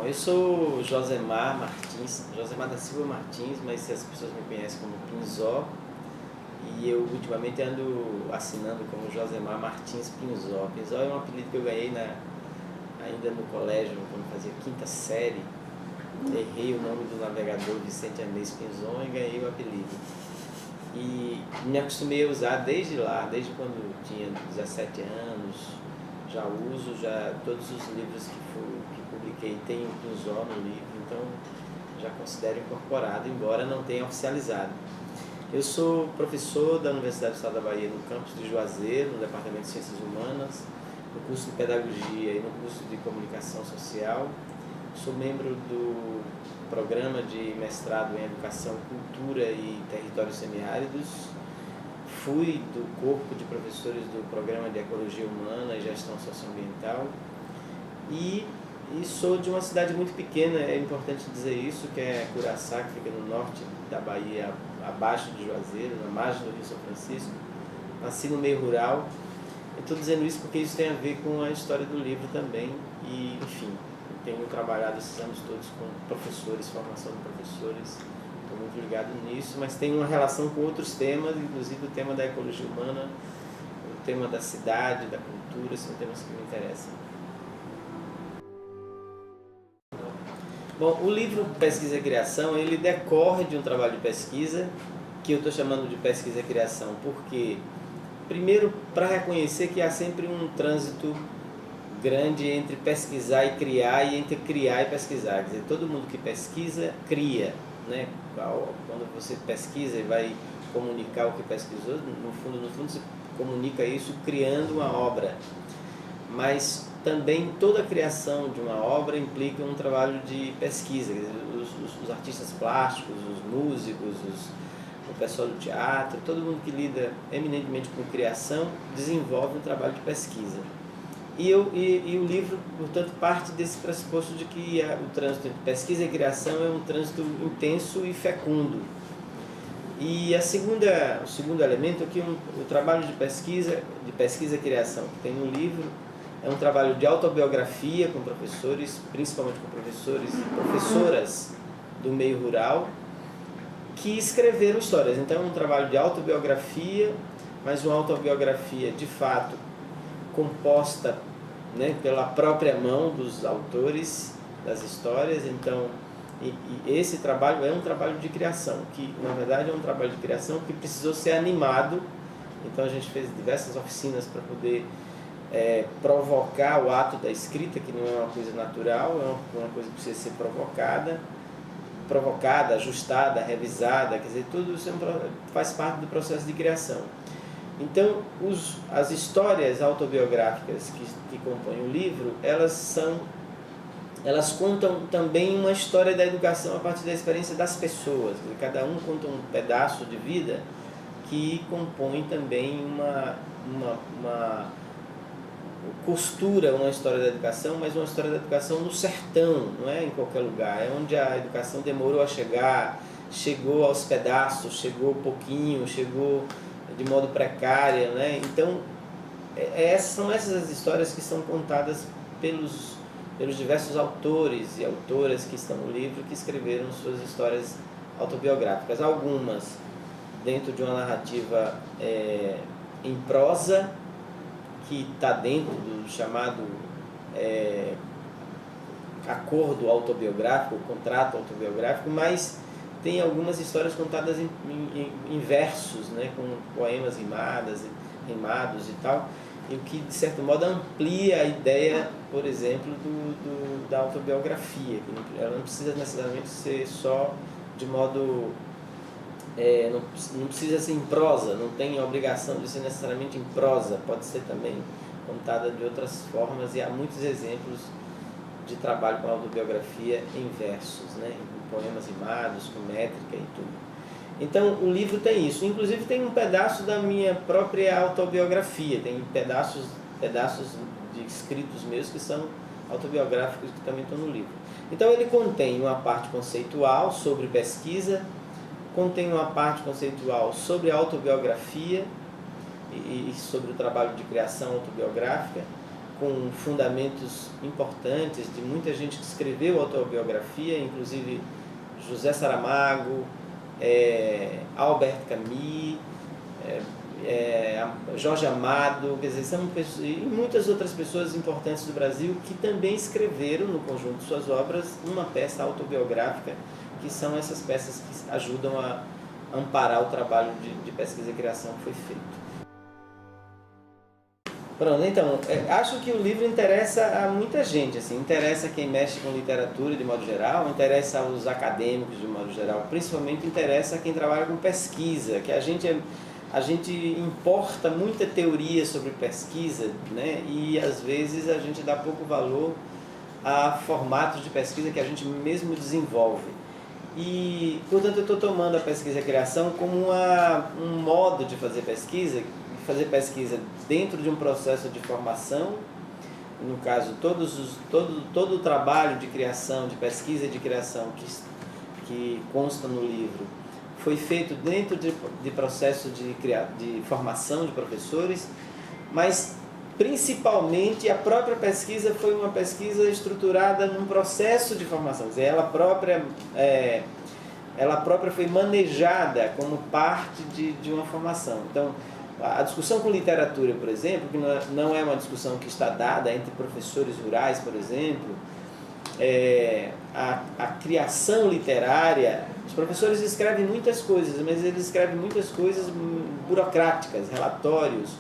Bom, eu sou Josemar Martins, Josemar da Silva Martins, mas as pessoas me conhecem como Pinzó. E eu ultimamente ando assinando como Josemar Martins Pinzó. Pinzó é um apelido que eu ganhei ainda no colégio, quando fazia quinta série. Errei o nome do navegador Vicente Anês Pinzon e ganhei o apelido. E me acostumei a usar desde lá, desde quando eu tinha 17 anos. Já uso, todos os livros que publiquei tem Pinzó no livro, então já considero incorporado, embora não tenha oficializado. Eu sou professor da Universidade do Estado da Bahia, no campus de Juazeiro, no Departamento de Ciências Humanas, no curso de Pedagogia e no curso de Comunicação Social. Sou membro do programa de mestrado em Educação, Cultura e Territórios Semiáridos. Fui do corpo de professores do programa de Ecologia Humana e Gestão Socioambiental. E sou de uma cidade muito pequena, é importante dizer isso, que é Curaçá, que fica no norte da Bahia, abaixo de Juazeiro, na margem do Rio São Francisco. Nasci no meio rural. Estou dizendo isso porque isso tem a ver com a história do livro também. E, enfim, tenho trabalhado esses anos todos com professores, formação de professores. Estou muito ligado nisso, mas tem uma relação com outros temas, inclusive o tema da ecologia humana, o tema da cidade, da cultura, são temas que me interessam. Bom, o livro Pesquisa e Criação, ele decorre de um trabalho de pesquisa, que eu estou chamando de Pesquisa e Criação, porque, primeiro, para reconhecer que há sempre um trânsito grande entre pesquisar e criar, e entre criar e pesquisar. Quer dizer, todo mundo que pesquisa, cria, né? Quando você pesquisa e vai comunicar o que pesquisou, no fundo você comunica isso criando uma obra. Mas também toda a criação de uma obra implica um trabalho de pesquisa. Quer dizer, os artistas plásticos, os músicos, o pessoal do teatro, todo mundo que lida eminentemente com criação desenvolve um trabalho de pesquisa. E o livro, portanto, parte desse pressuposto de que o trânsito entre pesquisa e criação é um trânsito intenso e fecundo. E o segundo elemento é que o trabalho de pesquisa e criação que tem no livro é um trabalho de autobiografia com professores, principalmente com professores e professoras do meio rural, que escreveram histórias. Então é um trabalho de autobiografia, mas uma autobiografia de fato composta, né, pela própria mão dos autores das histórias. Então, esse trabalho é um trabalho de criação, que na verdade é um trabalho de criação que precisou ser animado. Então a gente fez diversas oficinas para poder provocar o ato da escrita, que não é uma coisa natural, é uma coisa que precisa ser provocada, ajustada, revisada. Quer dizer, tudo isso faz parte do processo de criação. Então, as histórias autobiográficas que compõem o livro, elas contam também uma história da educação a partir da experiência das pessoas. Cada um conta um pedaço de vida que compõe também uma costura, uma história da educação, mas uma história da educação no sertão, não é em qualquer lugar. É onde a educação demorou a chegar, chegou aos pedaços, chegou pouquinho, chegou de modo precário, né? Então, são essas as histórias que são contadas pelos diversos autores e autoras que estão no livro, que escreveram suas histórias autobiográficas. Algumas dentro de uma narrativa em prosa, que está dentro do chamado acordo autobiográfico, contrato autobiográfico, mas tem algumas histórias contadas em versos, né, com poemas rimados e tal, e o que, de certo modo, amplia a ideia, por exemplo, da autobiografia. Que ela não precisa necessariamente ser só de modo... não precisa ser em prosa, não tem a obrigação de ser necessariamente em prosa, pode ser também contada de outras formas, e há muitos exemplos de trabalho com autobiografia em versos, né, em poemas rimados, com métrica e tudo. Então o livro tem isso, inclusive tem um pedaço da minha própria autobiografia, tem pedaços de escritos meus que são autobiográficos, que também estão no livro. Então ele contém uma parte conceitual sobre pesquisa, contém uma parte conceitual sobre autobiografia e sobre o trabalho de criação autobiográfica, com fundamentos importantes de muita gente que escreveu autobiografia, inclusive José Saramago, Albert Camus, Jorge Amado, quer dizer, são pessoas, e muitas outras pessoas importantes do Brasil que também escreveram no conjunto de suas obras uma peça autobiográfica, que são essas peças que ajudam a amparar o trabalho de pesquisa e criação que foi feito. Pronto, então, acho que o livro interessa a muita gente, assim, interessa quem mexe com literatura de modo geral, interessa aos acadêmicos de modo geral, principalmente interessa a quem trabalha com pesquisa, que a gente importa muita teoria sobre pesquisa, né? E às vezes a gente dá pouco valor a formatos de pesquisa que a gente mesmo desenvolve. E, portanto, eu estou tomando a pesquisa e a criação como um modo de fazer pesquisa dentro de um processo de formação. No caso, todo o trabalho de criação, de pesquisa e de criação que consta no livro foi feito dentro de processo de formação de professores, mas principalmente a própria pesquisa foi uma pesquisa estruturada num processo de formação, quer dizer, ela própria foi manejada como parte de uma formação. Então, a discussão com literatura, por exemplo, que não é uma discussão que está dada entre professores rurais, por exemplo, a criação literária, os professores escrevem muitas coisas, mas eles escrevem muitas coisas burocráticas, relatórios,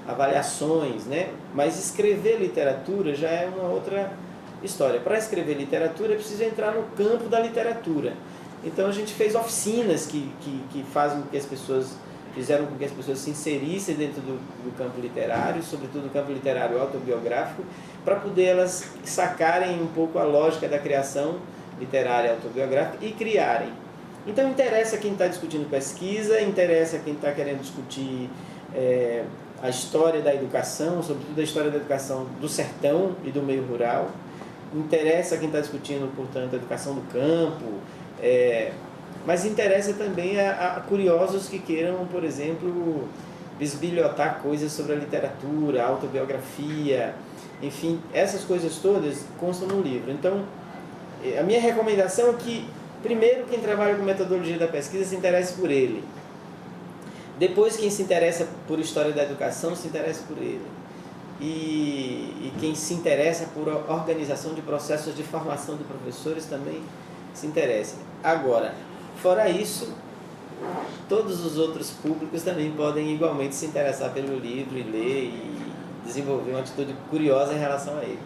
avaliações, né? Mas escrever literatura já é uma outra história. Para escrever literatura é preciso entrar no campo da literatura. Então a gente fez oficinas que fazem com que as pessoas fizeram com que as pessoas se inserissem dentro do campo literário, sobretudo o campo literário autobiográfico, para poder elas sacarem um pouco a lógica da criação literária autobiográfica e criarem. Então interessa quem está discutindo pesquisa, interessa quem está querendo discutir a história da educação, sobretudo a história da educação do sertão e do meio rural, interessa quem está discutindo, portanto, a educação do campo, mas interessa também a curiosos que queiram, por exemplo, bisbilhotar coisas sobre a literatura, a autobiografia, enfim, essas coisas todas constam no livro. Então, a minha recomendação é que, primeiro, quem trabalha com metodologia da pesquisa se interesse por ele. Depois, quem se interessa por história da educação se interessa por ele. E quem se interessa por organização de processos de formação de professores também se interessa. Agora, fora isso, todos os outros públicos também podem igualmente se interessar pelo livro e ler e desenvolver uma atitude curiosa em relação a ele.